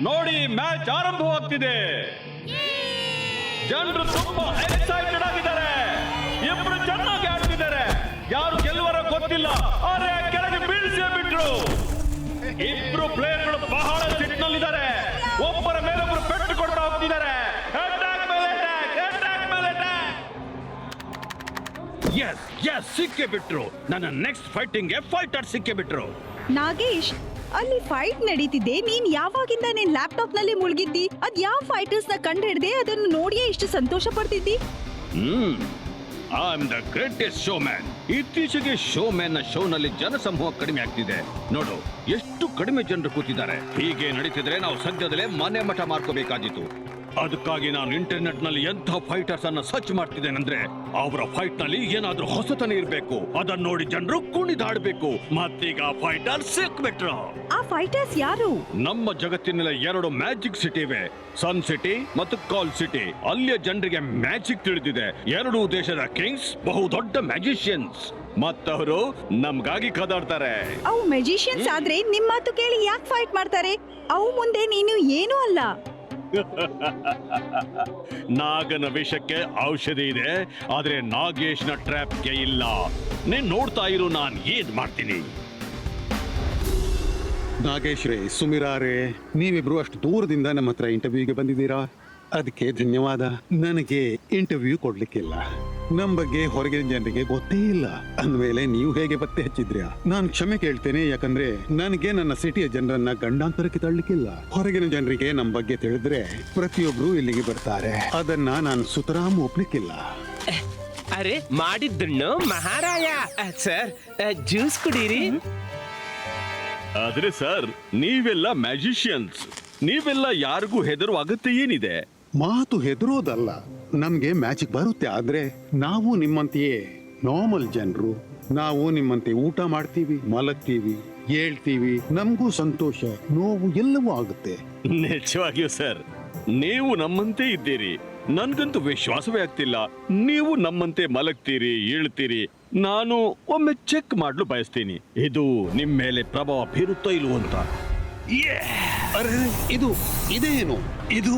ನೋಡಿ ಮ್ಯಾಚ್ ಆರಂಭವಾಗ್ತಿದೆ. ಜನರು ತುಂಬಾ ಎಕ್ಸೈಟೆಡ್ ಆಗಿದ್ದಾರೆ. ಇಬ್ರು ಚೆನ್ನಾಗಿ ಆಡ್ತಿದ್ದಾರೆ. ಯಾರು ಗೆಲ್ಲುವರ ಗೊತ್ತಿಲ್ಲ, ಆದ್ರೆ ಕೆಳಗೆ ಬೀಳಿಸೇ ಬಿಟ್ರು. ಇಬ್ರು ಪ್ಲೇಯರ್ಗಳು ಬಹಳ ಸಿಟ್ಟಿನಲ್ಲಿದ್ದಾರೆ. ಒಬ್ಬರ ಮೇಲೊಬ್ಬರು ಪೆಟ್ಟು ಕೊಡ್ತಾ ಹೋಗ್ತಿದ್ದಾರೆ. ಅಟ್ಯಾಕ್ ಮೇಲೆ ಅಟ್ಯಾಕ್, ಅಟ್ಯಾಕ್ ಮೇಲೆ ಅಟ್ಯಾಕ್. ಎಸ್ ಎಸ್, ಸಿಕ್ಕೇ ಬಿಟ್ರು. ನನ್ನ ನೆಕ್ಸ್ಟ್ ಫೈಟಿಂಗ್ಗೆ ಫೈಟರ್ ಸಿಕ್ಕೇ ಬಿಟ್ರು. ನಾಗೇಶ್, ಅಲ್ಲಿ ಫೈಟ್ ನಡೀತಿದೆ. ನೀನ್ ಯಾವಾಗಿಂದ ನಿನ್ ಲ್ಯಾಪ್ಟಾಪ್ ನಲ್ಲಿ ಮುಳುಗಿದ್ದಿ? ಅದ್ ಯಾವ ಫೈಟರ್ಸ್ ನ ಕಂಡು ಹಿಡ್ದೆ ಅದನ್ನು ನೋಡಿಯೇ ಇಷ್ಟು ಸಂತೋಷ ಪಡ್ತಿದ್ದಿ? I am the greatest showman. ಇತ್ತೀಚೆಗೆ ಶೋ ಮ್ಯಾನ್ ನ ಶೋ ನಲ್ಲಿ ಜನಸಮೂಹ ಕಡಿಮೆ ಆಗ್ತಿದೆ. ನೋಡು, ಎಷ್ಟು ಕಡಿಮೆ ಜನರು ಕೂತಿದ್ದಾರೆ. ಹೀಗೆ ನಡೀತಿದ್ರೆ ನಾವು ಸದ್ಯದಲ್ಲೇ ಮನೆ ಮಠ ಮಾರ್ಕೋಬೇಕಾಗಿತ್ತು. ಅದಕ್ಕಾಗಿ ನಾನು ಇಂಟರ್ನೆಟ್ ನಲ್ಲಿ ಎಂಥ ಫೈಟರ್ಸ್ ಅನ್ನ ಸರ್ಚ್ ಮಾಡ್ತಿದ್ದೇನೆಂದ್ರೆ ಅವರ ಫೈಟ್ ನಲ್ಲಿ ಏನಾದ್ರೂ ಹೊಸತನ ಇರಬೇಕು. ಅದನ್ನ ನೋಡಿ ಜನರು ಕುಣಿದಾಡ್ಬೇಕು. ಮತ್ತೀಗ ಫೈಟರ್ ಸಿಕ್ಬಿಟ್ರು. ಆ ಫೈಟರ್ಸ್ ಯಾರು? ನಮ್ಮ ಜಗತ್ತಿನಲ್ಲಿ 2 ಮ್ಯಾಜಿಕ್ ಸಿಟಿ ಇವೆ, ಸನ್ ಸಿಟಿ ಮತ್ತು ಕಾಲ್ ಸಿಟಿ. ಅಲ್ಲಿಯ ಜನರಿಗೆ ಮ್ಯಾಜಿಕ್ ತಿಳಿದಿದೆ. 2 ದೇಶದ ಕಿಂಗ್ಸ್ ಬಹುದೊಡ್ಡ ಮ್ಯಾಜಿಷಿಯನ್ಸ್, ಮತ್ತವರು ನಮ್ಗಾಗಿ ಕದಾಡ್ತಾರೆ. ಅವು ಮ್ಯಾಜಿಷಿಯನ್ಸ್ ಆದ್ರೆ ನಿಮ್ ಮಾತು ಕೇಳಿ ಯಾಕೆ ಫೈಟ್ ಮಾಡ್ತಾರೆ? ಅವು ಮುಂದೆ ನೀನು ಏನೂ ಅಲ್ಲ. ನಾಗನ ವಿಷಕ್ಕೆ ಔಷಧಿ ಇದೆ, ಆದ್ರೆ ನಾಗೇಶ್ನ ಟ್ರ್ಯಾಪ್ಗೆ ಇಲ್ಲ. ನೀನ್ ನೋಡ್ತಾ ಇರು, ನಾನ್ ಏನ್ ಮಾಡ್ತೀನಿ. ನಾಗೇಶ್ ರೇ, ಸುಮಿರಾ ರೇ, ನೀವಿಬ್ರು ಅಷ್ಟು ದೂರದಿಂದ ನಮ್ಮ ಹತ್ರ ಇಂಟರ್ವ್ಯೂಗೆ ಬಂದಿದ್ದೀರಾ. ಅದಕ್ಕೆ ಧನ್ಯವಾದ. ನನಗೆ ಇಂಟರ್ವ್ಯೂ ಕೊಡ್ಲಿಕ್ಕಿಲ್ಲ. ನಮ್ ಬಗ್ಗೆ ಹೊರಗಿನ ಜನರಿಗೆ ಗೊತ್ತೇ ಇಲ್ಲ ಅಂದ್ಮೇಲೆ ನೀವು ಹೇಗೆ ಪತ್ತೆ ಹಚ್ಚಿದ್ರ್ಯಾ? ನಾನು ಕ್ಷಮೆ ಕೇಳ್ತೇನೆ, ಯಾಕಂದ್ರೆ ನನಗೆ ನನ್ನ ಸಿಟಿಯ ಜನರನ್ನ ಗಂಡಾಂತರಕ್ಕೆ ತಳ್ಳಿಕ್ಕಿಲ್ಲ. ಹೊರಗಿನ ಜನರಿಗೆ ನಮ್ ಬಗ್ಗೆ ತಿಳಿದ್ರೆ ಪ್ರತಿಯೊಬ್ರು ಇಲ್ಲಿಗೆ ಬರ್ತಾರೆ. ಅದನ್ನ ನಾನು ಸುತರಾಮ್ ಒಪ್ಲಿಕ್ಕಿಲ್ಲ. ಅರೆ ಮಾಡಿದ್ದನ್ನು ಮಹಾರಾಯ. ಸರ್, ಜ್ಯೂಸ್ ಕುಡೀರಿ. ಆದ್ರೆ ಸರ್, ನೀವೆಲ್ಲ ಮ್ಯಾಜಿಷಿಯನ್ಸ್. ನೀವೆಲ್ಲ ಯಾರಿಗೂ ಹೆದರುವ ಅಗತ್ಯ ಏನಿದೆ? ಮಾತು ಹೆದರೋದಲ್ಲ, ನಮ್ಗೆ ಮ್ಯಾಜಿಕ್ ಬರುತ್ತೆ. ಆದ್ರೆ ನಾವು ನಿಮ್ಮಂತೆಯೇ ನಾರ್ಮಲ್ ಜನರು. ನಾವು ನಿಮ್ಮಂತೆ ಊಟ ಮಾಡ್ತೀವಿ, ಮಲಗ್ತೀವಿ, ಹೇಳ್ತೀವಿ. ನಮಗೂ ಸಂತೋಷ, ನೋವು ಎಲ್ಲವೂ ಆಗುತ್ತೆ. ನಿಜವಾಗಿಯೂ ಸರ್, ನೀವು ನಮ್ಮಂತೆ ಇದ್ದೀರಿ. ನನ್ಗಂತೂ ವಿಶ್ವಾಸವೇ ಆಗ್ತಿಲ್ಲ. ನೀವು ನಮ್ಮಂತೆ ಮಲಗ್ತೀರಿ, ಹೇಳ್ತೀರಿ. ನಾನು ಒಮ್ಮೆ ಚೆಕ್ ಮಾಡಲು ಬಯಸ್ತೀನಿ, ಇದು ನಿಮ್ ಮೇಲೆ ಪ್ರಭಾವ ಬೀರುತ್ತೋ ಇಲ್ವೋ ಅಂತ. ಅರೆ, ಇದೇನು ಇದು?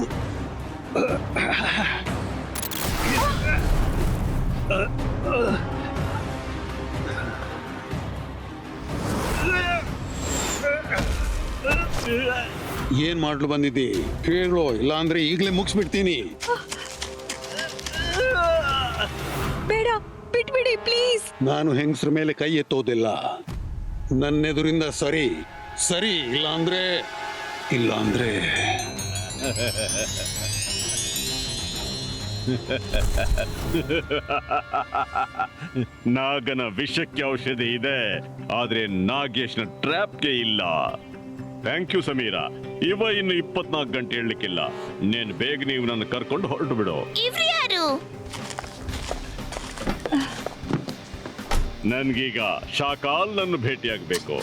ಏನ್ ಮಾಡ್ಲು ಬಂದಿದ್ದಿ? ಹೇಳೋ, ಇಲ್ಲ ಅಂದ್ರೆ ಈಗಲೇ ಮುಗಿಸ್ಬಿಡ್ತೀನಿ. ಬೇಡ, ಬಿಟ್ಬಿಡಿ ಪ್ಲೀಸ್. ನಾನು ಹೆಂಗಸ್ರ ಮೇಲೆ ಕೈ ಎತ್ತೋದಿಲ್ಲ. ನನ್ನೆದುರಿಂದ ಸರಿ ಸರಿ, ಇಲ್ಲ ಅಂದ್ರೆ ನಾಗನ ವಿಷಕ್ಕೆ ಔಷಧಿ ಇದೆ, ಆದ್ರೆ ನಾಗೇಶ್ನ ಟ್ರ್ಯಾಪ್ಗೆ ಇಲ್ಲ. Thank you Sameera. ಇನ್ನು 24 ಗಂಟೆ ಹೇಳಲಿಕ್ಕಿಲ್ಲ. ನೀನ್ ಬೇಗ ನೀವು ನನ್ನ ಕರ್ಕೊಂಡು ಹೊರಟು ಬಿಡು. ನನ್ಗೀಗ ಶಾಕಾಲ್ ನನ್ನ ಭೇಟಿಯಾಗಬೇಕು.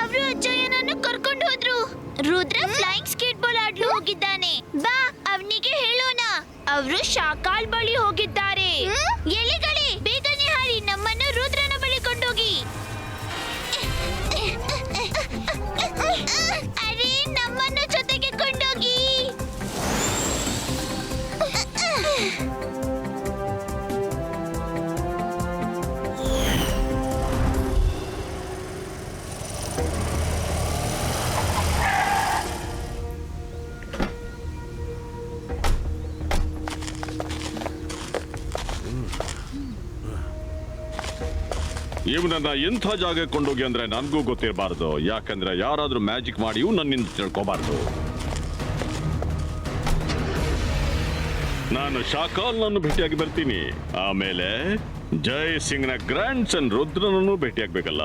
ಅವರು ಅಜ್ಜಯ್ಯನನ್ನು ಕರ್ಕೊಂಡು ಹೋದ್ರು. ರುದ್ರ ಫ್ಲೈಯಿಂಗ್ ಸ್ಕೇಟ್ ಬಾಲ್ ಆಡ್ಲು ಹೋಗಿದ್ದಾನೆ. ಬಾ, ಅವನಿಗೆ ಹೇಳೋಣ. ಅವರು ಶಾಕಾಲ್ ಬಳಿ ಹೋಗಿದ್ದಾರೆ. ಎಲೆಗಳೇ, ಬೇಗನೆ ಹಾರಿ ನಮ್ಮನ್ನು ರುದ್ರನ ಬಳಿ ಕೊಂಡೋಗಿ. ಅರೆ, ನಮ್ಮನ್ನು ಜೊತೆಗೆ ಕೊಂಡೋಗಿ. ಇವನನ್ನ ಎಂಥ ಜಾಗ ಕೊಂಡೋಗಿ ಅಂದ್ರೆ ನನ್ಗೂ ಗೊತ್ತಿರಬಾರ್ದು. ಯಾಕಂದ್ರೆ ಯಾರಾದ್ರೂ ಮ್ಯಾಜಿಕ್ ಮಾಡಿ ನನ್ನಿಂದ ತಿಳ್ಕೋಬಾರ್ದು. ನಾನು ಶಾಕಾಲ್ ನನ್ನ ಭೇಟಿಯಾಗಿ ಬರ್ತೀನಿ. ಆಮೇಲೆ ಜೈ ಸಿಂಗ್ ನ ಗ್ರ್ಯಾಂಡ್ ಸನ್ ರುದ್ರನನ್ನು ಭೇಟಿಯಾಗಬೇಕಲ್ಲ.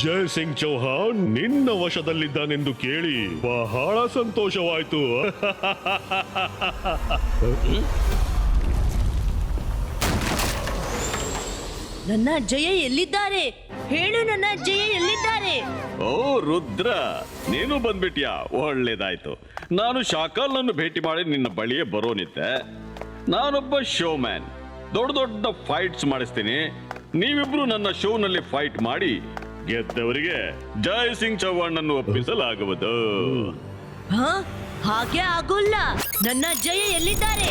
ಜೈ ಸಿಂಗ್ ಚೌಹಾಣ್ ನಿನ್ನ ವಶದಲ್ಲಿದ್ದಾನೆಂದು ಕೇಳಿ ಬಹಳ ಸಂತೋಷವಾಯಿತು. ನನ್ನ ಅಜ್ಜಯ್ಯ ಎಲ್ಲಿದ್ದಾರೆ? ಹೇಳು, ನನ್ನ ಅಜ್ಜಯ್ಯ ಎಲ್ಲಿದ್ದಾರೆ? ಓ ರುದ್ರ, ನೀನು ಬಂದ್ಬಿಟ್ಯಾ? ಒಳ್ಳೇದಾಯ್ತು. ನಾನು ಶಾಕಾಲ್ನನ್ನು ಭೇಟಿ ಮಾಡಿ ನಿನ್ನ ಬಳಿಯೇ ಬರೋನಿದ್ದೆ. ನಾನೊಬ್ಬ ಶೋ ಮ್ಯಾನ್. ದೊಡ್ಡ ದೊಡ್ಡ ಫೈಟ್ಸ್ ಮಾಡಿಸ್ತೀನಿ. ನೀವಿಬ್ರು ನನ್ನ ಶೋನಲ್ಲಿ ಫೈಟ್ ಮಾಡಿ ಗೆದ್ದವರಿಗೆ ಜೈ ಸಿಂಗ್ ಚೌಹಾಣ್ ಅನ್ನು ಒಪ್ಪಿಸಲಾಗುವುದು. ಹಾ, ಹಾಗೆ ಆಗೋಲ್ಲ. ನನ್ನ ಅಜ್ಜಯ್ಯ ಎಲ್ಲಿದ್ದಾರೆ?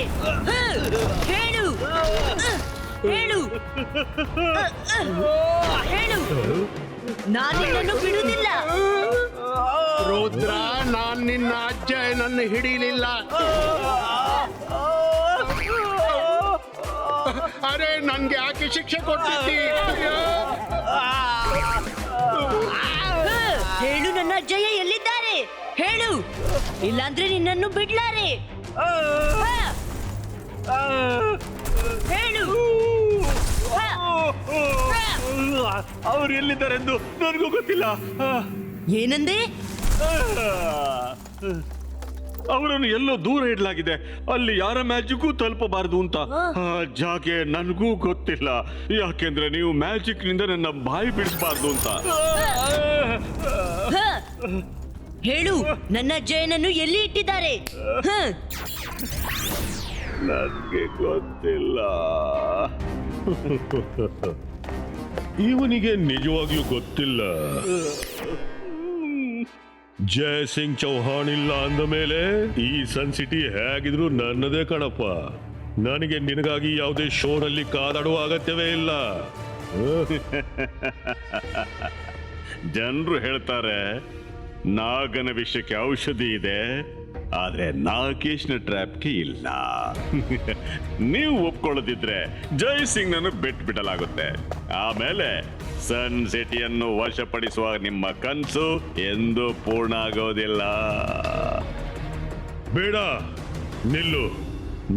ಹೇಳು, ಹೇಳು, ಹೇಳು. ನಾನಿನ್ನನ್ನು ಬಿಡುವುದಿಲ್ಲ. ರುದ್ರ, ನಾನ್ ನಿನ್ನ ಅಜ್ಜಯ್ಯನನ್ನು ಹಿಡೀಲಿಲ್ಲ. ಅರೆ, ನನ್ಗೆ ಯಾಕೆ ಶಿಕ್ಷೆ ಕೊಟ್ಟಿದ್ದಿ? ಹೇಳು, ನನ್ನ ಅಜ್ಜಯ್ಯ ಎಲ್ಲಿದ್ದಾರೆ? ಹೇಳು, ಇಲ್ಲಾಂದ್ರೆ ನಿನ್ನನ್ನು ಬಿಡ್ಲಾರೆ. ಹೇಳು. ಅವ್ರು ಎಲ್ಲಿದ್ದಾರೆಂದು ನನಗೂ ಗೊತ್ತಿಲ್ಲ. ಏನಂದೆ? ಅವರನ್ನು ಎಲ್ಲೋ ದೂರ ಇಡಲಾಗಿದೆ. ಅಲ್ಲಿ ಯಾರ ಮ್ಯಾಜಿಗೂ ತಲುಪಬಾರದು ಅಂತ. ಆ ಜಾಗೆ ನನಗೂ ಗೊತ್ತಿಲ್ಲ. ಯಾಕೆಂದ್ರೆ ನೀವು ಮ್ಯಾಜಿಕ್ ನಿಂದ ನನ್ನ ಬಾಯಿ ಬಿಡಿಸಬಾರ್ದು ಅಂತ. ಹೇಳು, ನನ್ನ ಅಜ್ಜಯ್ಯನನ್ನು ಎಲ್ಲಿ ಇಟ್ಟಿದ್ದಾರೆ? ನನಗೆ ಗೊತ್ತಿಲ್ಲ. ಇವನಿಗೆ ನಿಜವಾಗಿಯೂ ಗೊತ್ತಿಲ್ಲ. ಜೈ ಸಿಂಗ್ ಚೌಹಾಣ್ ಇಲ್ಲ ಅಂದ ಮೇಲೆ ಈ ಸನ್ ಸಿಟಿ ಹೇಗಿದ್ರು ನನ್ನದೇ ಕಣಪ್ಪ. ನನಗೆ ನಿನಗಾಗಿ ಯಾವುದೇ ಶೋನಲ್ಲಿ ಕಾದಾಡುವ ಅಗತ್ಯವೇ ಇಲ್ಲ. ಜನರು ಹೇಳ್ತಾರೆ ನಾಗನ ವಿಷಯಕ್ಕೆ ಔಷಧಿ ಇದೆ, ಆದ್ರೆ ನಾಗೇಶ್ನ ಟ್ರ್ಯಾಪ್ಗೆ ಇಲ್ಲ. ನೀವು ಒಪ್ಕೊಳ್ಳೋದಿದ್ರೆ ಜೈ ಸಿಂಗ್ ನನ್ನು ಬಿಡಲಾಗುತ್ತೆ. ಆಮೇಲೆ ಸನ್ ಸಿಟಿಯನ್ನು ವಶಪಡಿಸುವ ನಿಮ್ಮ ಕನಸು ಎಂದೂ ಪೂರ್ಣ ಆಗೋದಿಲ್ಲ. ಬೇಡ, ನಿಲ್ಲು.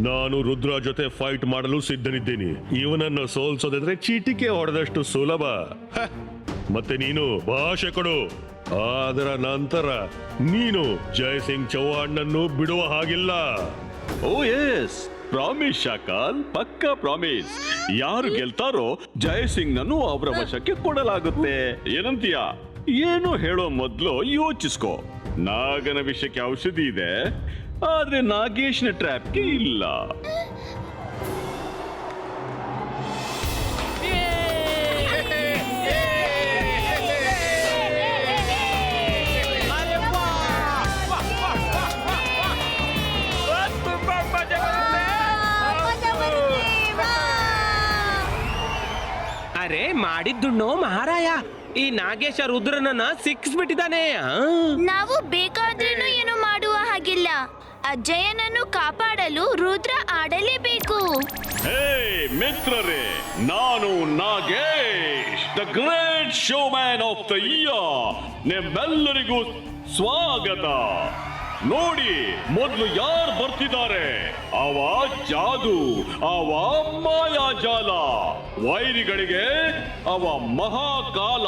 ನಾನು ರುದ್ರ ಜೊತೆ ಫೈಟ್ ಮಾಡಲು ಸಿದ್ಧನಿದ್ದೀನಿ. ಇವನನ್ನು ಸೋಲ್ಸೋದಿದ್ರೆ ಚೀಟಿಕೆ ಹೊಡೆದಷ್ಟು ಸುಲಭ. ಹ, ಮತ್ತೆ ನೀನು ಭಾಷೆ ಕೊಡು. ಅದರ ನಂತರ ನೀನು ಜೈ ಸಿಂಗ್ ಚೌಹಾಣ್ ಬಿಡುವ ಹಾಗಿಲ್ಲ. ಓ ಎಸ್, ಪ್ರಾಮಿಸ್ ಶಾಕಾಲ್, ಪಕ್ಕಾ ಪ್ರಾಮಿಸ್. ಯಾರು ಗೆಲ್ತಾರೋ ಜೈ ಸಿಂಗ್ ನನ್ನು ಅವರ ವಶಕ್ಕೆ ಕೊಡಲಾಗುತ್ತೆ. ಏನಂತೀಯ? ಏನು ಹೇಳೋ ಮೊದ್ಲು ಯೋಚಿಸ್ಕೋ. ನಾಗನ ವಿಷಯಕ್ಕೆ ಔಷಧಿ ಇದೆ, ಆದ್ರೆ ನಾಗೇಶ್ನ ಟ್ರ್ಯಾಪ್ಗೆ ಇಲ್ಲ. ಅರೆ, ಮಾಡಿದ್ದುಣ್ಣೋ ಮಹಾರಾಯ. ಈ ನಾಗೇಶ ರುದ್ರನನ್ನ ಸಿಕ್ಕಿಸ್ಬಿಟ್ಟಿದ್ದಾನೆ. ನಾವು ಬೇಕಾದ್ರೇನು ಏನು ಮಾಡುವ ಹಾಗಿಲ್ಲ. ಅಜ್ಜಯ್ಯನನ್ನು ಕಾಪಾಡಲು ರುದ್ರ ಆಡಲೇಬೇಕು. ಹೇ ಮಿತ್ರರೇ, ನಾನು Nagesh, the great show man of the year. ನಿಮ್ಮೆಲ್ಲರಿಗೂ ಸ್ವಾಗತ. ನೋಡಿ, ಮೊದಲು ಯಾರು ಬರ್ತಿದ್ದಾರೆ? ಅವ ಜಾದು, ಅವ ಮಾಯಾಜಾಲ. ವೈರಿಗಳಿಗೆ ಅವ ಮಹಾಕಾಲ.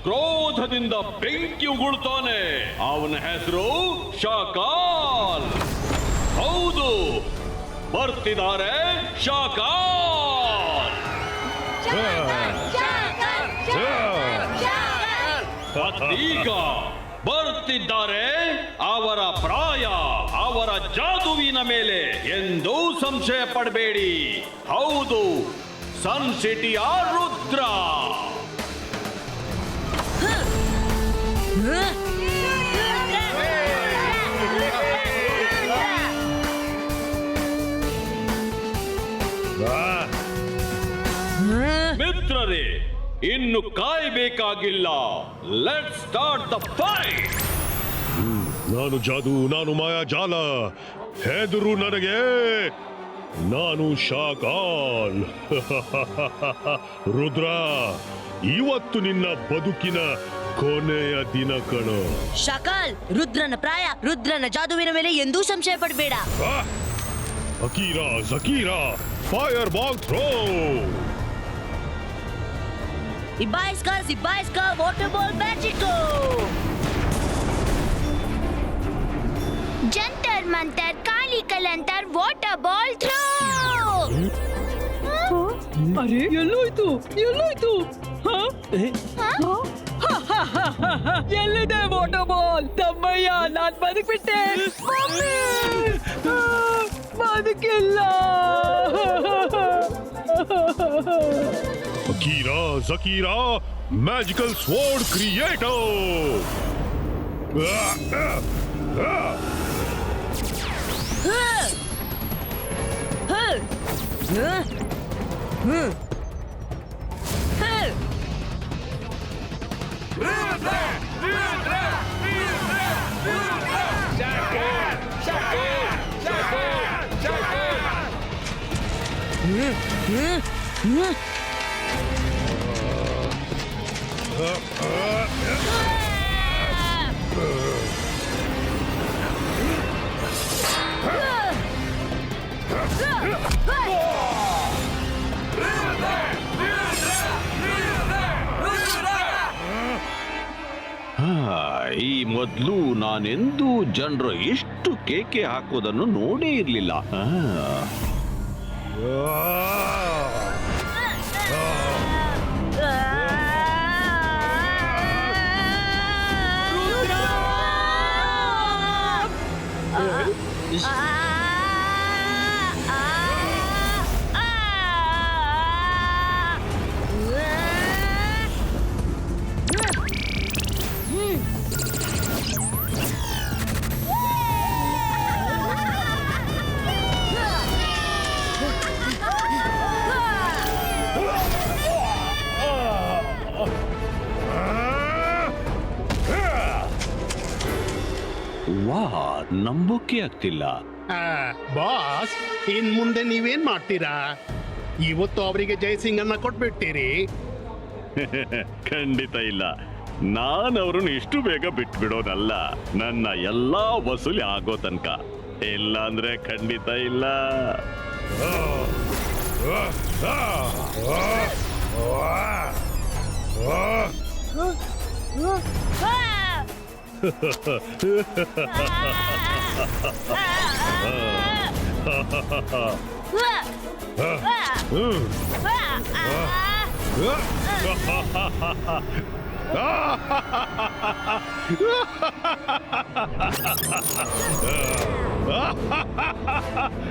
ಕ್ರೋಧದಿಂದ ಬೆಂಕಿ ಉಗುಳ್ತಾನೆ. ಅವನ ಹೆಸರು ಶಾಕಾಲ್. ಹೌದು, ಬರ್ತಿದ್ದಾರೆ ಶಾಕಾಲ್. ಈಗ ಬರುತ್ತಿದ್ದಾರೆ ಅವರ ಪ್ರಾಯ, ಅವರ ಜಾದುವಿನ ಮೇಲೆ ಎಂದೂ ಸಂಶಯ ಪಡಬೇಡಿ. ಹೌದು, ಸನ್ ಸಿಟಿಯ ರುದ್ರ. ಮಿತ್ರರೇ, ಇನ್ನು ಕಾಯಬೇಕಾಗಿಲ್ಲ. Let's start the fight. ನಾನು ಜಾದು, ನಾನು ಮಾಯಾಜಾಲ. ಹೆದರು ನನಗೆ. ನಾನು ಶಾಕಾಲ್. ರುದ್ರ, ಇವತ್ತು ನಿನ್ನ ಬದುಕಿನ ಕೊನೆಯ ದಿನ ಕಣೋ. ಶಾಕಾಲ್, ರುದ್ರನ ಪ್ರಾಯ, ರುದ್ರನ ಜಾದುವಿನ ಮೇಲೆ ಎಂದೂ ಸಂಶಯ ಪಡಬೇಡ. ಅಕೀರಾ, ಜಕೀರಾ, fire ball throw. Ibaiska, water ball magico. ಜಂತರ್ ಮಂತರ್, ಕಾಲಿ ಕಲಂತರ್, ವಾಟರ್ ಬಾಲ್ ಥ್ರೋ. ಅರೆ ಎಲ್ಲೋಯ್ತು ಎಲ್ಲೋಯ್ತು ಎಲ್ಲಿದೆ ವಾಟರ್ ಬಾಲ್ ತಮ್ಮಯ್ಯ ನಾನ್ ಬದುಕ್ಬಿಟ್ಟೆ ಬದುಕಿಲ್ಲ ಅಕೀರಾ ಜಕೀರಾ ಮ್ಯಾಜಿಕಲ್ ಸ್ವೋರ್ಡ್ ಕ್ರಿಯೇಟರ್ ಈ ಮೊದಲು ನಾನೆಂದೂ ಜನರು ಎಷ್ಟು ಕೇಕೆ ಹಾಕೋದನ್ನು ನೋಡೇ ಇರಲಿಲ್ಲ. ವಾ, ನಂಬೋಕೆ ಆಗ್ತಿಲ್ಲ. ಬಾಸ್ ಇನ್ ಮುಂದೆ ನೀವೇನ್ ಮಾಡ್ತೀರಾ? ಇವತ್ತು ಅವರಿಗೆ ಜಯಸಿಂಗ್ ಅನ್ನ ಕೊಟ್ಬಿಡ್ತೀರಿ? ಖಂಡಿತ ಇಲ್ಲ. ನಾನು ಅವ್ರನ್ನ ಇಷ್ಟು ಬೇಗ ಬಿಟ್ಬಿಡೋದಲ್ಲ, ನನ್ನ ಎಲ್ಲಾ ವಸೂಲಿ ಆಗೋ ತನಕ. ಇಲ್ಲ ಅಂದ್ರೆ ಖಂಡಿತ ಇಲ್ಲ.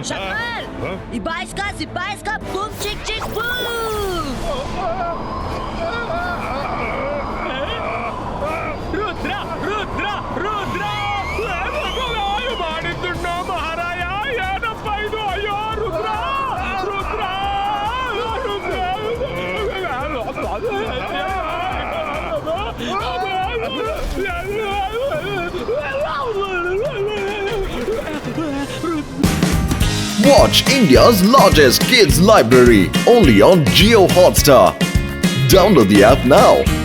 Shakal! Ibais ka, boom, chick, chick, boom! Rudra Rudra Rudra ಮಾಡಿದ್ದುಣ್ಣ ಮಹಾರಾಯ, ಏನಪ್ಪ ಇದು? ಅಯ್ಯೋ Rudra Rudra Watch India's largest kids library only on Jio Hotstar. Download the app now.